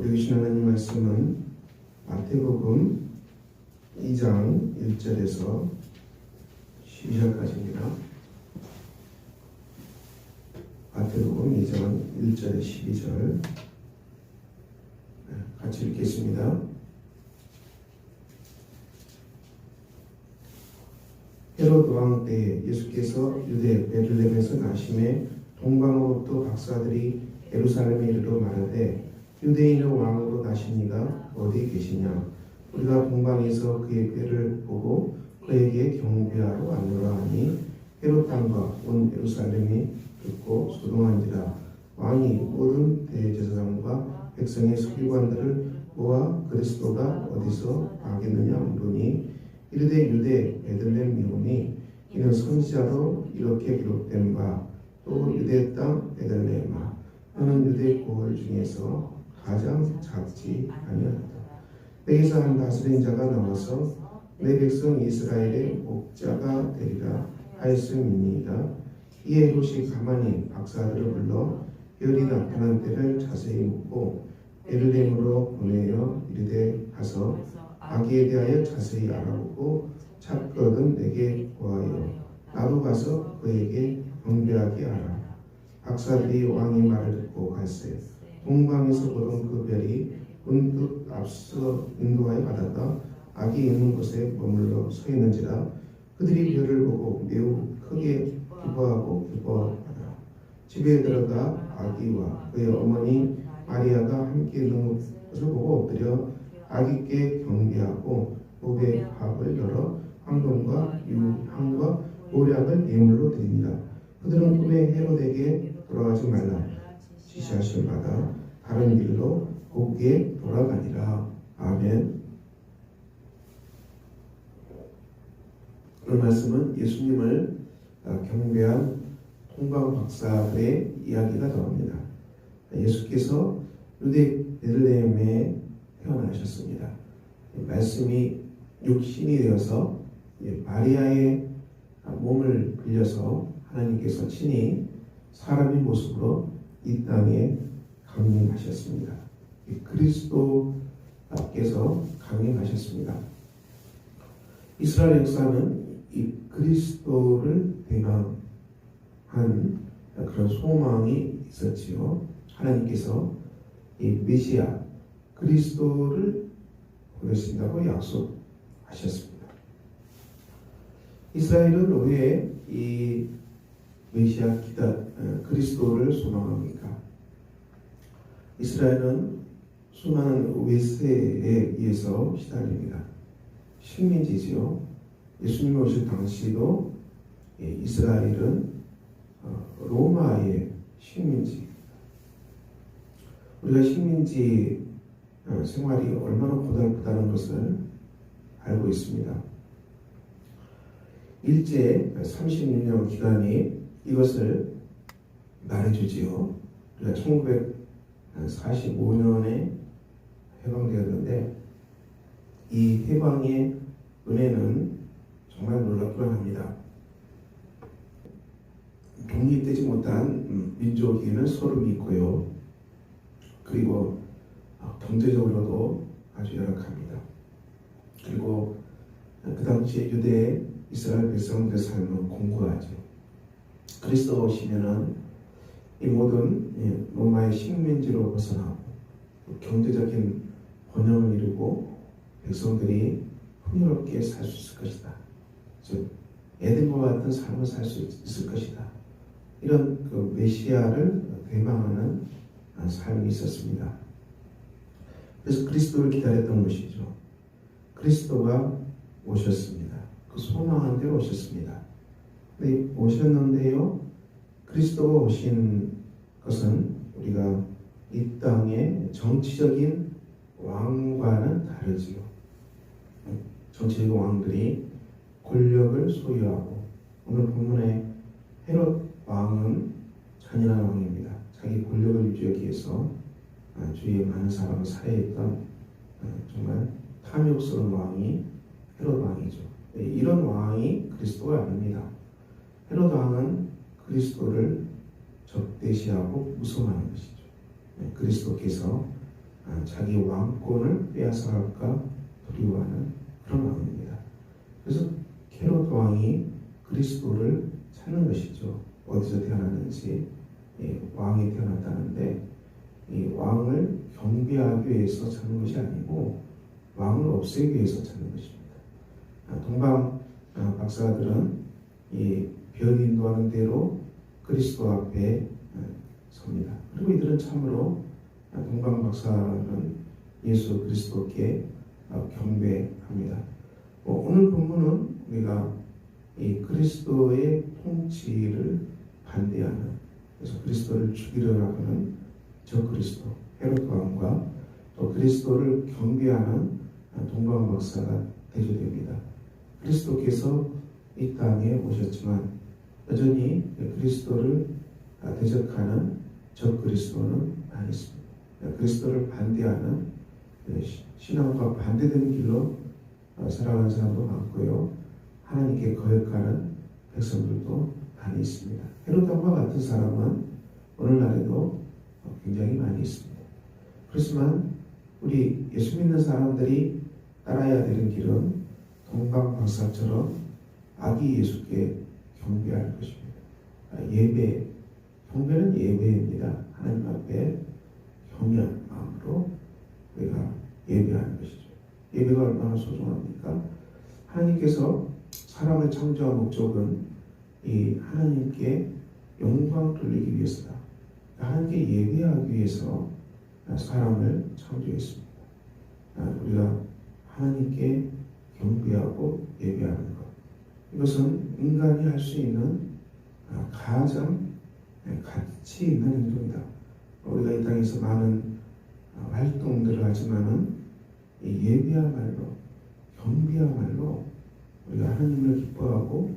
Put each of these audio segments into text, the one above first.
우리 주신 하나님 말씀은 마태복음 2장 1절에서 12절까지입니다. 마태복음 2장 1절에 12절 같이 읽겠습니다. 헤롯 왕 때에 예수께서 유대 베들레헴에서 나심에 동방으로부터 박사들이 예루살렘에 이르러 말하되 유대인의 왕으로 나시니가 어디 계시냐? 우리가 동방에서 그의 뼈를 보고 그에게 경배하러 왔노라 하니 헤롯 왕과 온 예루살렘이 듣고 소동한지라. 왕이 모든 대제사장과 백성의 서기관들을 모아 그리스도가 어디서 나겠느냐 물으니 이르되 유대 베들레헴이오니 이는 선지자로 이렇게 기록된 바 또 유대 땅 베들레헴아 너는 유대 고을 중에서 가장 작지 아니하다. 내게서 한 다스린 자가 나와서 내 백성 이스라엘의 목자가 되리라 하였음이니이다. 이에 헤롯이 가만히 박사들을 불러 별이 나타난 때를 자세히 묻고 베들레헴으로 보내어 이르되 가서 아기에 대하여 자세히 알아보고 찾거든 내게 구하여 나도 가서 그에게 경배하게 하라. 박사들이 왕의 말을 듣고 갈새 동방에서 보던 그 별이 문득 앞서 인도하여 가다가 아기 있는 곳에 머물러 서 있는지라. 그들이 별을 보고 매우 크게 기뻐하고 기뻐하더라. 집에 들어가 아기와 그의 어머니 마리아가 함께 있는 것을 보고 엎드려 아기께 경배하고 목에 밥을 열어 황금과 유향과 모략을 예물로 드립니다. 그들은 꿈에 헤롯에게 돌아가지 말라 지시하신 바다 다른 길로 곧게 돌아가니라. 아멘. 오늘 말씀은 예수님을 경배한 동방 박사들의 이야기가 나옵니다. 예수께서 유대 베들레헴에 태어나셨습니다. 말씀이 육신이 되어서 마리아의 몸을 빌려서 하나님께서 친히 사람의 모습으로 이 땅에 강림하셨습니다. 그리스도께서 강림하셨습니다. 이스라엘 역사는 이 그리스도를 대망한 그런 소망이 있었지요. 하나님께서 이 메시아 그리스도를 보내신다고 약속하셨습니다. 이스라엘은 왜 이 메시아 그리스도를 소망합니까? 이스라엘은 수많은 외세에 의해서 시달립니다. 식민지지요. 예수님이 오실 당시도 이스라엘은 로마의 식민지. 우리가 식민지 생활이 얼마나 고달프다는 것을 알고 있습니다. 일제 36년 기간이 이것을 말해주지요. 우리가 1945년에 해방되었는데 이 해방의 은혜는 정말 놀랍기만 합니다. 독립되지 못한 민족에게는 소름이 있고요. 그리고 경제적으로도 아주 열악합니다. 그리고 그 당시에 유대 이스라엘 백성들의 삶은 공고하죠. 그리스도 오시면은 이 모든 로마의 식민지로 벗어나고 경제적인 번영을 이루고 백성들이 풍요롭게 살 수 있을 것이다. 즉 에덴과 같은 삶을 살 수 있을 것이다. 이런 그 메시아를 대망하는 삶이 있었습니다. 그래서 그리스도를 기다렸던 것이죠. 그리스도가 오셨습니다. 그 소망한 대로 오셨습니다. 근데 오셨는데요. 그리스도가 오신 것은 우리가 이 땅의 정치적인 왕과는 다르지요. 정치적 왕들이 권력을 소유하고 오늘 본문의 헤롯 왕은 잔인한 왕입니다. 자기 권력을 유지하기 위해서 주위에 많은 사람을 살해했던 정말 탐욕스러운 왕이 헤롯 왕이죠. 이런 왕이 그리스도가 아닙니다. 헤롯 왕은 그리스도를 적대시하고 무서워하는 것이죠. 그리스도께서 자기 왕권을 빼앗아갈까 두려워하는 그런 마음입니다. 그래서 헤롯 왕이 그리스도를 찾는 것이죠. 어디서 태어났는지 왕이 태어났다는데 이 왕을 경배하기 위해서 찾는 것이 아니고 왕을 없애기 위해서 찾는 것입니다. 동방 박사들은 이 별 인도하는 대로 그리스도 앞에 섭니다. 그리고 이들은 참으로 동방 박사는 예수 그리스도께 경배합니다. 오늘 본문은 우리가 이 그리스도의 통치를 반대하는, 그래서 그리스도를 죽이려고 하는 저 그리스도 헤롯 왕과 또 그리스도를 경배하는 동방 박사가 대조됩니다. 그리스도께서 이 땅에 오셨지만 여전히 그리스도를 대적하는 저 그리스도는 아니십니다. 그리스도를 반대하는 신앙과 반대되는 길로 살아가는 사람도 많고요. 하나님께 거역하는 백성들도 많이 있습니다. 헤롯 왕과 같은 사람은 오늘날에도 굉장히 많이 있습니다. 그렇지만 우리 예수 믿는 사람들이 따라야 되는 길은 동방 박사처럼 아기 예수께 경배할 것입니다. 예배, 경배는 예배입니다. 하나님 앞에 경외한 마음으로 우리가 예배하는 것이죠. 예배가 얼마나 소중합니까? 하나님께서 사람을 창조한 목적은 이 하나님께 영광 돌리기 위해서다. 하나님께 예배하기 위해서 사람을 창조했습니다. 우리가 하나님께 경배하고 예배하는 것, 이것은 인간이 할 수 있는 가장 가치 있는 행동이다. 우리가 이 땅에서 많은 활동들을 하지만은 예배야말로, 경배야말로 우리가 하나님을 기뻐하고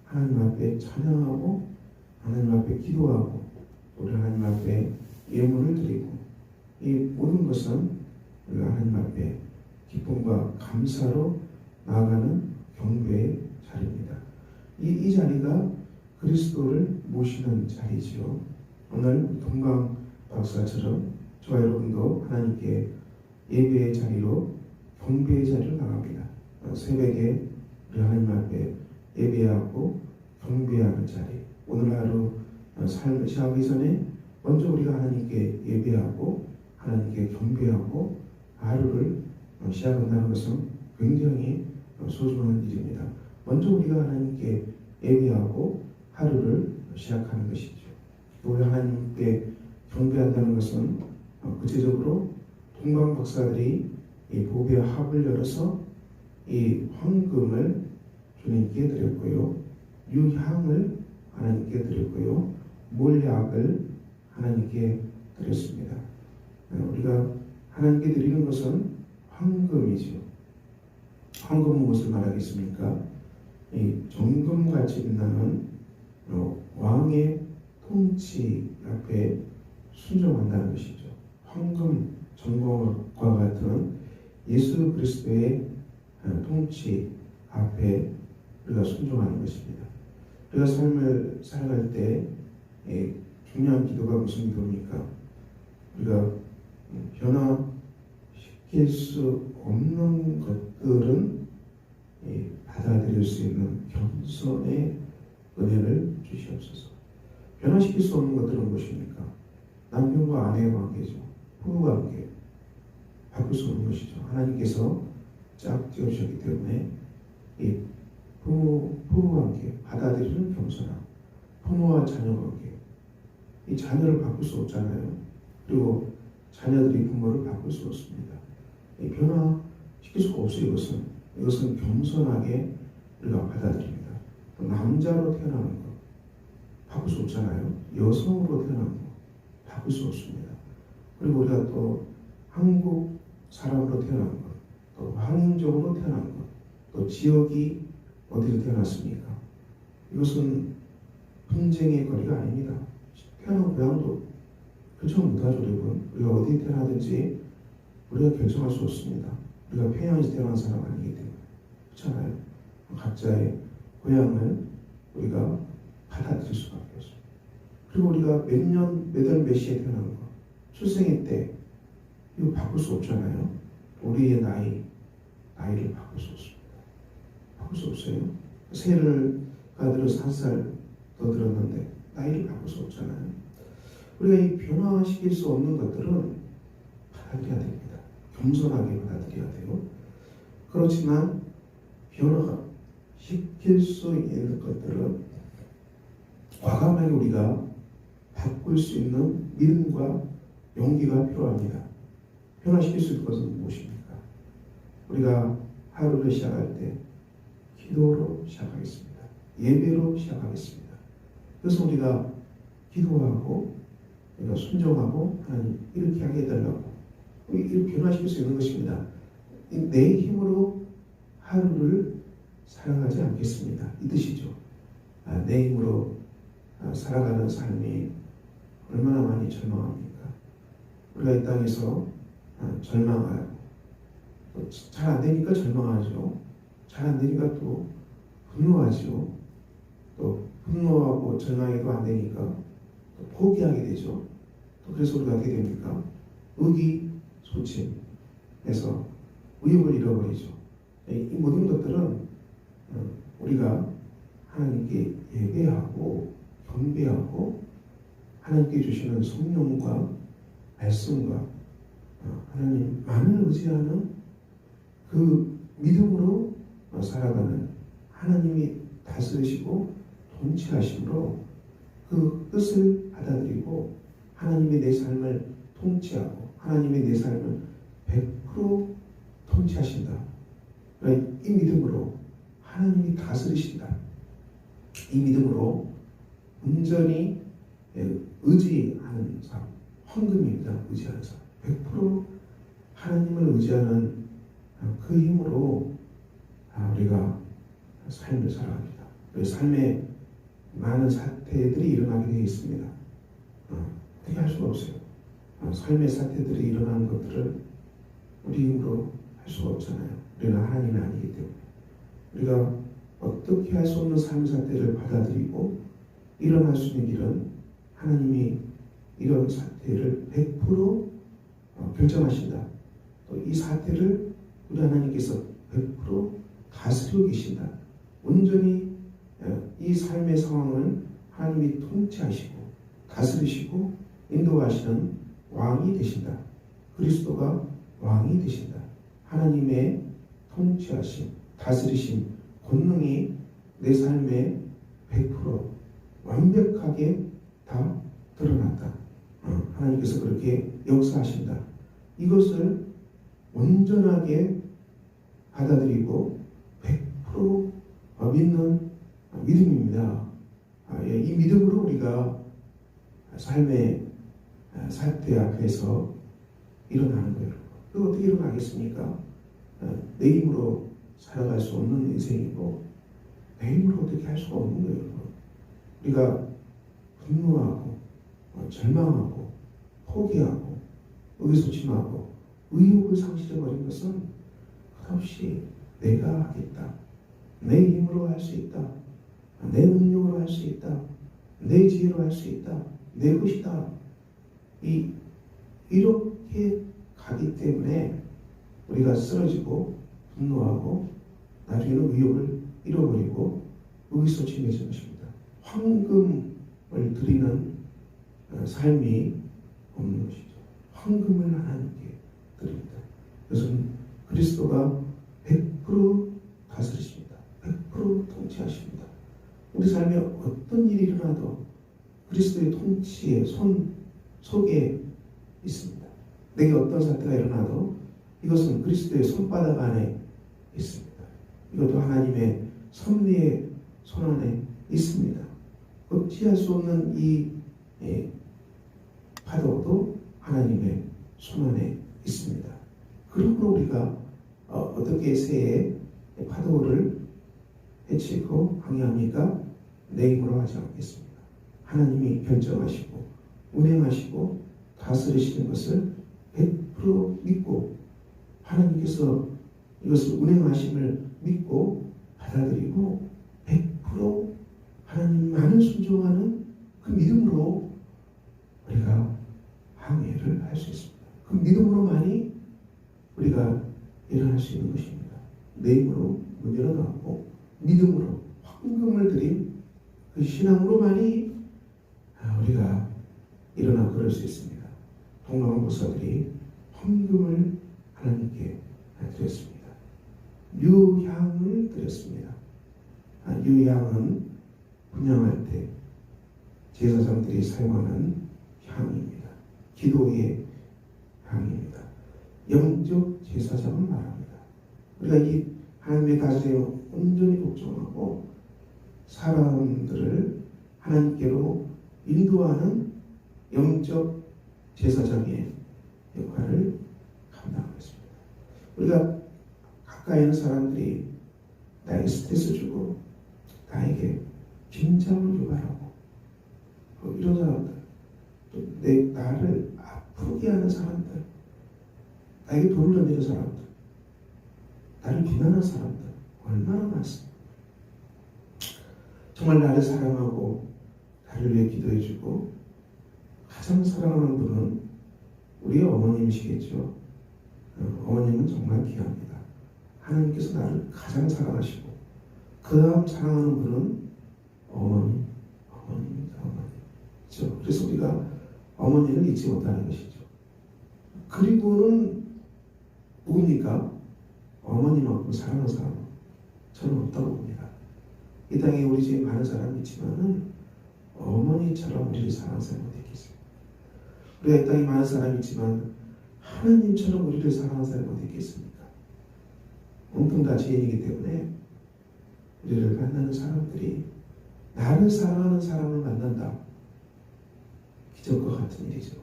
하나님 앞에 찬양하고 하나님 앞에 기도하고 우리 하나님 앞에 예물을 드리고, 이 모든 것은 우리가 하나님 앞에 기쁨과 감사로 나아가는 경배의 자리입니다. 이 자리가 그리스도를 모시는 자리지요. 오늘 동방 박사처럼 저와 여러분도 하나님께 예배의 자리로, 경배의 자리로 나갑니다. 새벽에 우리 하나님 앞에 예배하고 경배하는 자리. 오늘 하루 삶을 시작하기 전에 먼저 우리가 하나님께 예배하고 하나님께 경배하고 하루를 시작한다는 것은 굉장히 소중한 일입니다. 먼저 우리가 하나님께 예배하고 하루를 시작하는 것이죠. 우리 하나님께 경배한다는 것은 구체적으로 동방 박사들이 이 보배 합을 열어서 이 황금을 주님께 드렸고요, 유향을 하나님께 드렸고요, 몰약을 하나님께 드렸습니다. 우리가 하나님께 드리는 것은 황금이죠. 황금은 무엇을 말하겠습니까? 이 정금같이 빛나는 왕의 통치 앞에 순종한다는 것이죠. 황금 정금과 같은 예수 그리스도의 통치 앞에 우리가 순종하는 것입니다. 우리가 삶을 살아갈 때 중요한 기도가 무슨 기도입니까? 우리가 변화시킬 수 없는 것들은 받아들일 수 있는 겸손의 은혜를 주시옵소서. 변화시킬 수 없는 것들은 무엇입니까? 남편과 아내의 관계죠. 부부 관계. 바꿀 수 없는 것이죠. 하나님께서 짝 지어주셨기 때문에 이 부부 관계, 받아들이는 겸손함, 부모와 자녀 관계, 이 자녀를 바꿀 수 없잖아요. 그리고 자녀들이 부모를 바꿀 수 없습니다. 이 변화시킬 수가 없어요. 이것은 겸손하게 우리가 받아들입니다. 또 남자로 태어나는 것 바꿀 수 없잖아요. 여성으로 태어나는 것 바꿀 수 없습니다. 그리고 우리가 또 한국 사람으로 태어나는 것, 또 황인족으로 태어나는 것, 또 지역이 어디로 태어났습니까? 이것은 분쟁의 거리가 아닙니다. 태어난 고향도 결정 못하죠, 여러분. 우리가 어디 태어나든지 우리가 결정할 수 없습니다. 우리가 평양에서 태어난 사람 아니기 때문에. 그렇잖아요. 각자의 고향을 우리가 받아들일 수밖에 없습니다. 그리고 우리가 몇 년, 몇 월, 몇 시에 태어난 것, 출생의 때, 이거 바꿀 수 없잖아요. 우리의 나이를 바꿀 수 없습니다. 바꿀 수 없어요. 새해를 들어서 1살 더 들었는데 나이를 바꿀 수 없잖아요. 우리가 이 변화시킬 수 없는 것들은 받아들여야 됩니다. 겸손하게 받아들여야 돼요. 그렇지만 변화가 시킬 수 있는 것들은 과감하게 우리가 바꿀 수 있는 믿음과 용기가 필요합니다. 변화시킬 수 있는 것은 무엇입니까? 우리가 하루를 시작할 때 기도로 시작하겠습니다. 예배로 시작하겠습니다. 그래서 우리가 기도하고 우리가 순종하고 하나님 이렇게 하게 해달라고 이렇게 변화시킬 수 있는 것입니다. 내 힘으로 하루를 살아가지 않겠습니다. 이 뜻이죠. 내 힘으로 살아가는 삶이 얼마나 많이 절망합니까? 우리가 이 땅에서 절망하고 잘 안 되니까 절망하죠. 잘 안 되니까 또 분노하죠. 또 분노하고 절망해도 안 되니까 또 포기하게 되죠. 또 그래서 우리가 어떻게 됩니까? 의기소침해서 의욕을 잃어버리죠. 이 모든 것들은 우리가 하나님께 예배하고 경배하고 하나님께 주시는 성령과 말씀과 하나님만을 의지하는 그 믿음으로 살아가는 하나님이 다스리시고 통치하심으로 그 뜻을 받아들이고 하나님이 내 삶을 통치하고 하나님이 내 삶을 100% 통치하신다. 이 믿음으로 하나님이 다스리신다. 이 믿음으로 온전히 의지하는 삶, 헌금입니다. 의지하는 삶. 100% 하나님을 의지하는 그 힘으로 우리가 삶을 살아갑니다. 삶에 많은 사태들이 일어나게 되어 있습니다. 어떻게 할 수가 없어요. 삶의 사태들이 일어나는 것들을 우리 힘으로 할 수가 없잖아요. 우리는 하나님이 아니기 때문에. 우리가 어떻게 할 수 없는 삶의 사태를 받아들이고 일어날 수 있는 길은 하나님이 이런 사태를 100% 결정하신다. 또 이 사태를 우리 하나님께서 100% 다스리고 계신다. 온전히 이 삶의 상황을 하나님이 통치하시고 다스리시고 인도하시는 왕이 되신다. 그리스도가 왕이 되신다. 하나님의 통치하심, 다스리심, 권능이 내 삶에 100% 완벽하게 다 드러났다. 하나님께서 그렇게 역사하신다. 이것을 온전하게 받아들이고 100% 믿는 믿음입니다. 이 믿음으로 우리가 삶의 사태 앞에서 일어나는 거예요. 그거 어떻게 일어나겠습니까? 내 힘으로 살아갈 수 없는 인생이고 내 힘으로 어떻게 할 수가 없는 거예요. 우리가 분노하고 절망하고 포기하고 의기소침하고 의욕을 상실해버린 것은 끝없이 내가 하겠다. 내 힘으로 할 수 있다. 내 능력으로 할 수 있다. 내 지혜로 할 수 있다. 내 것이다. 이렇게 가기 때문에 우리가 쓰러지고 분노하고 나중에는 의욕을 잃어버리고 의기소침해지는 것입니다. 황금을 드리는 삶이 없는 것이죠. 황금을 하나님께 드립니다. 그것은 그리스도가 100% 다스리십니다. 100% 통치하십니다. 우리 삶에 어떤 일이 일어나도 그리스도의 통치의 손 속에 있습니다. 내게 어떤 사태가 일어나도 이것은 그리스도의 손바닥 안에 있습니다. 이것도 하나님의 섭리의 손 안에 있습니다. 어찌할 수 없는 이 파도도 하나님의 손 안에 있습니다. 그러므로 우리가 어떻게 새해 파도를 헤치고 항해합니까? 내 힘으로 하지 않겠습니다. 하나님이 결정하시고 운행하시고 다스리시는 것을 100% 믿고 하나님께서 이것을 운행하심을 믿고 받아들이고 100% 하나님만을 순종하는 그 믿음으로 우리가 항해를 할 수 있습니다. 그 그 믿음으로만이 우리가 일어날 수 있는 것입니다. 내 힘으로 못 일어나고 믿음으로 헌금을 드린 그 신앙으로만이 우리가 일어나 그럴 수 있습니다. 동방원 목사들이 헌금을 하나님께 드렸습니다. 유향을 드렸습니다. 유향은 분향할 때 제사장들이 사용하는 향입니다. 기도의 향입니다. 영적 제사장을 말합니다. 우리가 이 하나님의 다스림에 온전히 복종하고 사람들을 하나님께로 인도하는 영적 제사장의 역할을 감당하고 있습니다. 우리가 가까이 있는 사람들이 나에게 스트레스 주고 나에게 긴장을 유발하고 이런 사람들, 또 나를 아프게 하는 사람들, 나에게 돌을 던지는 사람들, 나를 비난하는 사람들 얼마나 많습니까? 정말 나를 사랑하고 나를 위해 기도해주고 가장 사랑하는 분은 우리 어머님이시겠죠. 어머님은 정말 귀합니다. 하나님께서 나를 가장 사랑하시고 그 다음 사랑하는 분은 어머님입니다. 그렇죠? 그래서 우리가 어머니를 잊지 못하는 것이죠. 그리고는 누굽니까? 어머니만큼 사랑하는 사람은 저는 없다고 봅니다. 이 땅에 우리 집에 많은 사람이 있지만은 어머니처럼 우리를 사랑하는 사람은 어디 있겠어요? 우리가 이 땅에 많은 사람이 있지만 하나님처럼 우리를 사랑하는 사람은 어디 있겠습니까? 온통 다 죄인이기 때문에 우리를 만나는 사람들이 나를 사랑하는 사람을 만난다. 기적과 같은 일이죠.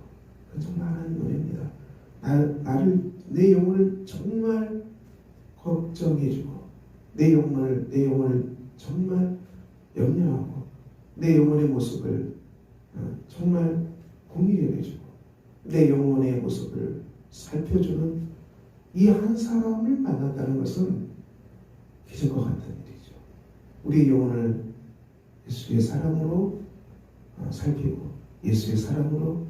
그건 정말 하나님 은혜입니다. 내 영혼을 정말 걱정해주고 내 영혼을 정말 염려하고 내 영혼의 모습을 정말 공유해주고 내 영혼의 모습을 살펴주는 이 한 사람을 만났다는 것은 기적과 같은 일이죠. 우리의 영혼을 예수의 사랑으로 살피고 예수의 사랑으로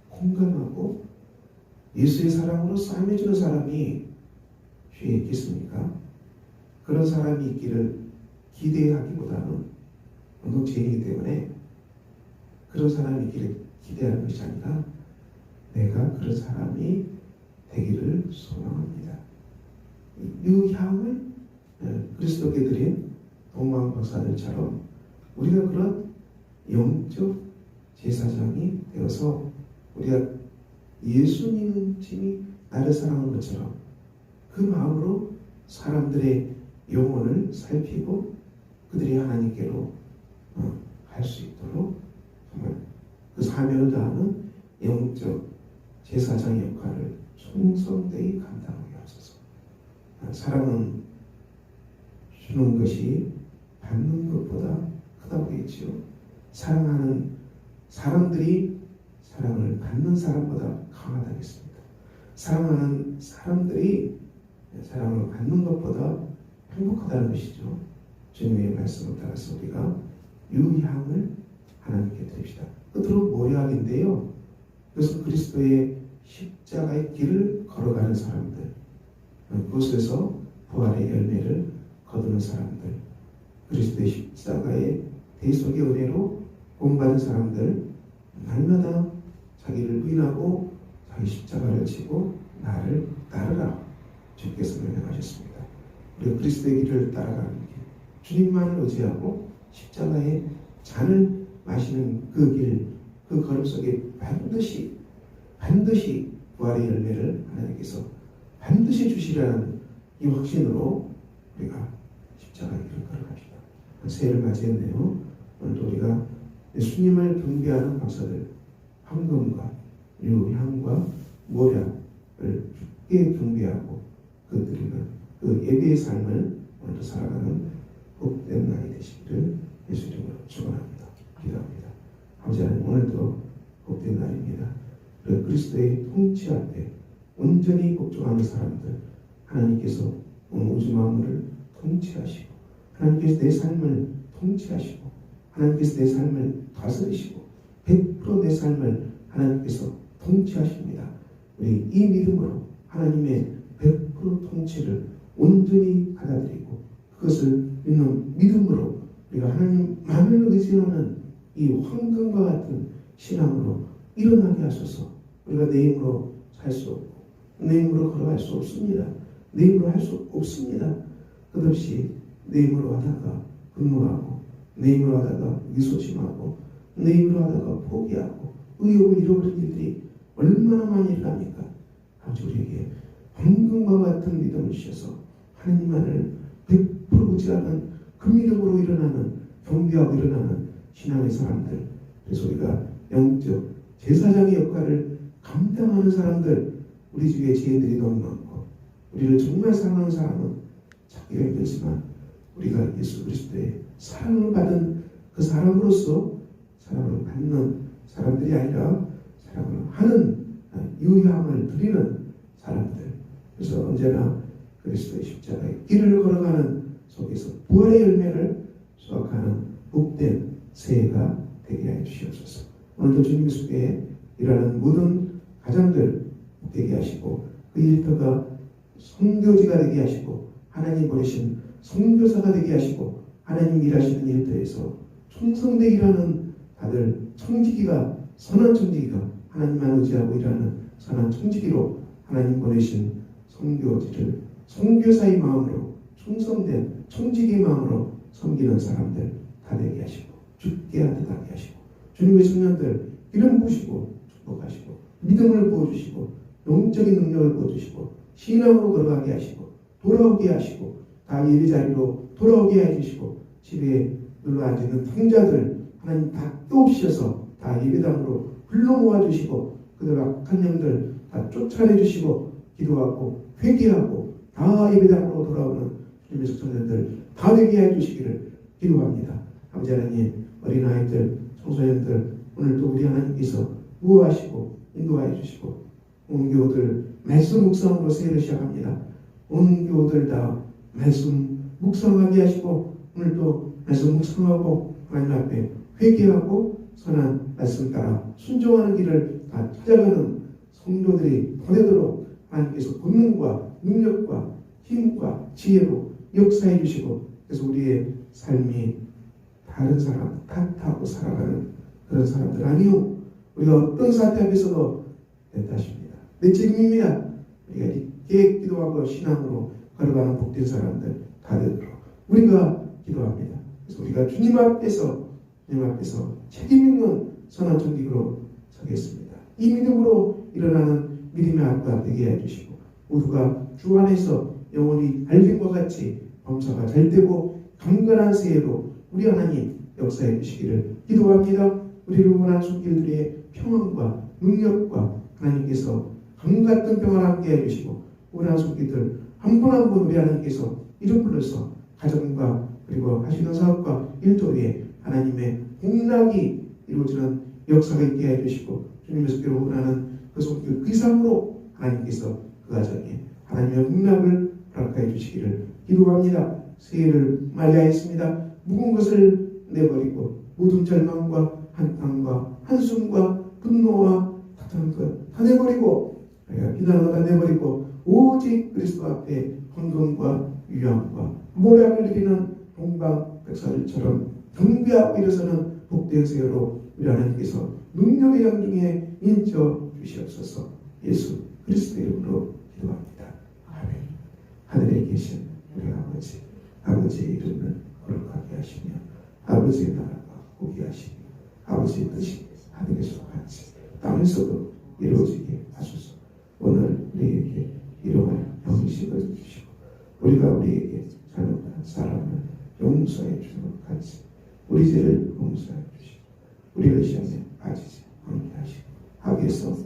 공감하고 예수의 사랑으로 싸매주는 사람이 주위에 있겠습니까? 그런 사람이 있기를 기대하기보다는 너무 죄인이기 때문에 그런 사람이 있기를 기대하는 것이 아니라 내가 그런 사람이 되기를 소망합니다. 유향을 그리스도께 드린 동방 박사들처럼 우리가 그런 영적 제사장이 되어서 우리가 예수님이 나를 사랑하는 것처럼 그 마음으로 사람들의 영혼을 살피고 그들이 하나님께로 갈 수 있도록 정말 그 사명을 다하는 영적 제사장의 역할을 충성되이 감당하게 하소서. 사랑은 주는 것이 받는 것보다 크다고 했지요. 사랑하는 사람들이 사랑을 받는 사람보다 강하다고 했습니다. 사랑하는 사람들이 사랑을 받는 것보다 행복하다는 것이죠. 주님의 말씀을 따라서 우리가 유향을 하나님께 드립시다. 끝으로 모략인데요. 그것은 그리스도의 십자가의 길을 걸어가는 사람들, 그곳에서 부활의 열매를 거두는 사람들, 그리스도의 십자가의 대속의 은혜로 구원받은 사람들, 날마다 자기를 부인하고 자기 십자가를 지고 나를 따르라 주께서 명령하셨습니다. 우리가 그리스도의 길을 따라가는 길, 주님만을 의지하고 십자가의 잔을 마시는 그 길, 그 걸음 속에 반드시 부활의 열매를 하나님께서 반드시 주시라는 이 확신으로 우리가 십자가의 길을 걸어갑시다. 새해를 맞이했네요. 오늘도 우리가 예수님을 경배하는 박사들, 황금과 유향과 모략을 주께 경배하고 그들은 그 예배의 삶을 오늘도 살아가는 복된 날이 되시기를 예수 이름으로 축원합니다. 기도합니다. 아버지 하나님, 오늘도 복된 날입니다. 그리스도의 통치 앞에 온전히 복종하는 사람들, 하나님께서 우주 만물을 통치하시고 하나님께서 내 삶을 통치하시고 하나님께서 내 삶을 다스리시고 100% 내 삶을 하나님께서 통치하십니다. 우리 이 믿음으로 하나님의 100% 통치를 온전히 받아들이고 그것을 믿는 믿음으로 우리가 하나님만을 의지하는 이 황금과 같은 신앙으로 일어나게 하소서. 우리가 내 힘으로 살 수 없고 내 힘으로 걸어갈 수 없습니다. 내 힘으로 할 수 없습니다. 끝없이 내 힘으로 하다가 분노하고 내 힘으로 하다가 미소심하고 내 힘으로 하다가 포기하고 의욕을 잃어버린 일들이 얼마나 많이 일어납니까? 아버지 우리에게 황금과 같은 믿음을 주셔서 하나님만을 100% 의지하는 그 믿음으로 일어나는 경배하고 일어나는 신앙의 사람들, 그래서 우리가 영적 제사장의 역할을 감당하는 사람들, 우리 주위에 지혜들이 너무 많고 우리를 정말 사랑하는 사람은 찾기가 힘들지만 우리가 예수 그리스도의 사랑을 받은 그 사람으로서 사랑을 받는 사람들이 아니라 사랑을 하는 유향을 드리는 사람들, 그래서 언제나 그리스도의 십자가의 길을 걸어가는 속에서 부활의 열매를 수확하는 복된 새해가 되게 해 주시옵소서. 오늘도 주님 속에 일하는 모든 가정들 되게 하시고 그 일터가 선교지가 되게 하시고 하나님 보내신 선교사가 되게 하시고 하나님 일하시는 일터에서 충성되게 일하는 다들 청지기가 선한 청지기가 하나님만 의지하고 일하는 선한 청지기로 하나님 보내신 선교지를 선교사의 마음으로 충성된 청지기의 마음으로 섬기는 사람들 다 되게 하시고 죽게 하게 하시고 주님의 청년들 이름 부으시고 축복하시고 믿음을 부어주시고 영적인 능력을 부어주시고 신앙으로 걸어가게 하시고 돌아오게 하시고 다 예배 자리로 돌아오게 해주시고 집에 눌러 앉아있는 탕자들 하나님 다 깨우셔서 다 예배당으로 불러 모아주시고 그들 악한 영들 다 쫓아내주시고 기도하고 회개하고 다 예배당으로 돌아오는 주님의 청년들 다 되게 해주시기를 기도합니다. 아버지 하나님 어린아이들 청소년들 오늘도 우리 하나님께서 구호하시고 인도하여 주시고 온 교우들 말씀 묵상으로 새해를 시작합니다. 온 교우들 다 말씀 묵상하게 하시고 오늘도 말씀 묵상하고 하나님 앞에 회개하고 선한 말씀 따라 순종하는 길을 다 찾아가는 성도들이 보내도록 하나님께서 권능과 능력과 힘과 지혜로 역사해 주시고 그래서 우리의 삶이 다른 사람 탓하고 살아가는 그런 사람들 아니요. 우리가 어떤 사태 앞에서도 내 탓입니다. 내 책임입니다. 우리가 이렇게 기도하고 신앙으로 걸어가는 복된 사람들 다 되도록 우리가 기도합니다. 그래서 우리가 주님 앞에서 책임 있는 선한 청직으로 서겠습니다. 이 믿음으로 일어나는 믿음의 악과 되게 해주시고 모두가 주 안에서 영원히 알림과 같이 범사가 잘되고 강건한 새해로 우리 하나님 역사해 주시기를 기도합니다. 우리를 원하는 손길들의 평안과 능력과 하나님께서 강같은 평안을 함께 해주시고 원하는 손길들 한 분 한 분 우리 하나님께서 이름 불러서 가정과 그리고 하시는 사업과 일터에 하나님의 공락이 이루어지는 역사가 있게 해주시고 주님의 속기로 원하는 그 손길 그 이상으로 하나님께서 그 가정에 하나님의 공락을 허락해 주시기를 기도합니다. 새해를 맞이하였습니다. 묵은 것을 내버리고 모든 절망과 한탄과 한숨과 분노와 다툼 다 내버리고 비난을 다 내버리고 오직 그리스도 앞에 헌금과 유양과 모략을 느끼는 동방백설처럼 경배하고 일어서는 복된 세월로 우리 하나님께서 능력의 양중에 인쳐 주시옵소서. 예수 그리스도 이름으로 기도합니다. 아멘. 하늘에 계신 우리 아버지의 이름을 거룩하게 하시며 아버지의 나라가 오게 하시며 아버지의 뜻이 하늘에서 같이 땅에서도 이루어지게 하소서. 오늘 우리에게 일용할 양식을 주시고 우리가 우리에게 잘못한 사람을 용서해 주는 것 같이 우리 죄를 용서해 주시고 우리를 시험에 빠지지 않게 하시고 악에서